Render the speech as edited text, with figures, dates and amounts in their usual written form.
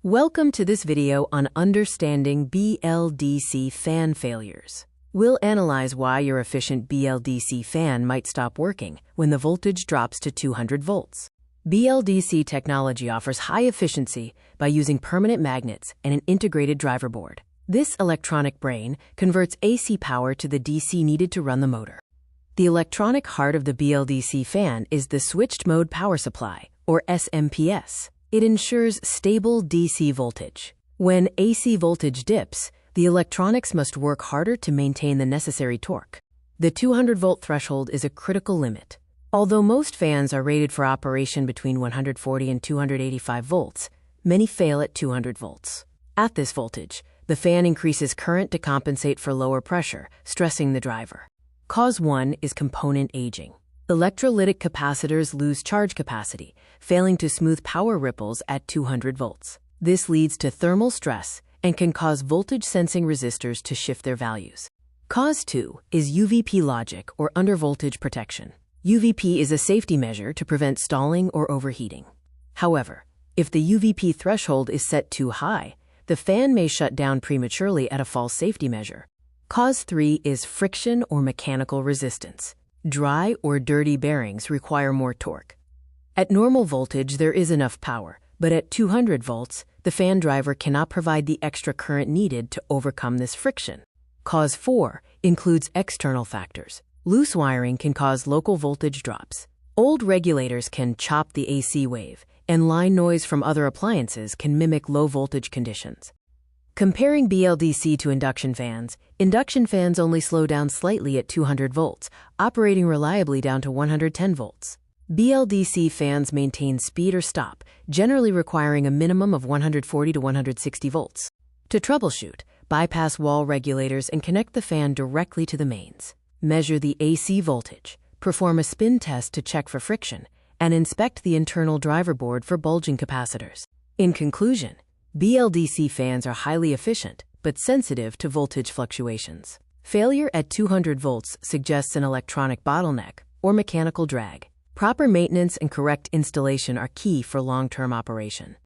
Welcome to this video on understanding BLDC fan failures. We'll analyze why your efficient BLDC fan might stop working when the voltage drops to 200 volts. BLDC technology offers high efficiency by using permanent magnets and an integrated driver board. This electronic brain converts AC power to the DC needed to run the motor. The electronic heart of the BLDC fan is the switched mode power supply, or SMPS. It ensures stable DC voltage. When AC voltage dips, the electronics must work harder to maintain the necessary torque. The 200-volt threshold is a critical limit. Although most fans are rated for operation between 140 and 285 volts, many fail at 200 volts. At this voltage, the fan increases current to compensate for lower pressure, stressing the driver. Cause 1 is component aging. Electrolytic capacitors lose charge capacity, failing to smooth power ripples at 200 volts. This leads to thermal stress and can cause voltage-sensing resistors to shift their values. Cause 2 is UVP logic, or undervoltage protection. UVP is a safety measure to prevent stalling or overheating. However, if the UVP threshold is set too high, the fan may shut down prematurely at a false safety measure. Cause 3 is friction or mechanical resistance. Dry or dirty bearings require more torque. At normal voltage, there is enough power, but at 200 volts, the fan driver cannot provide the extra current needed to overcome this friction. Cause 4 includes external factors. Loose wiring can cause local voltage drops. Old regulators can chop the AC wave, and line noise from other appliances can mimic low voltage conditions. Comparing BLDC to induction fans only slow down slightly at 200 volts, operating reliably down to 110 volts. BLDC fans maintain speed or stop, generally requiring a minimum of 140 to 160 volts. To troubleshoot, bypass wall regulators and connect the fan directly to the mains. Measure the AC voltage, perform a spin test to check for friction, and inspect the internal driver board for bulging capacitors. In conclusion, BLDC fans are highly efficient, but sensitive to voltage fluctuations. Failure at 200 volts suggests an electronic bottleneck or mechanical drag. Proper maintenance and correct installation are key for long-term operation.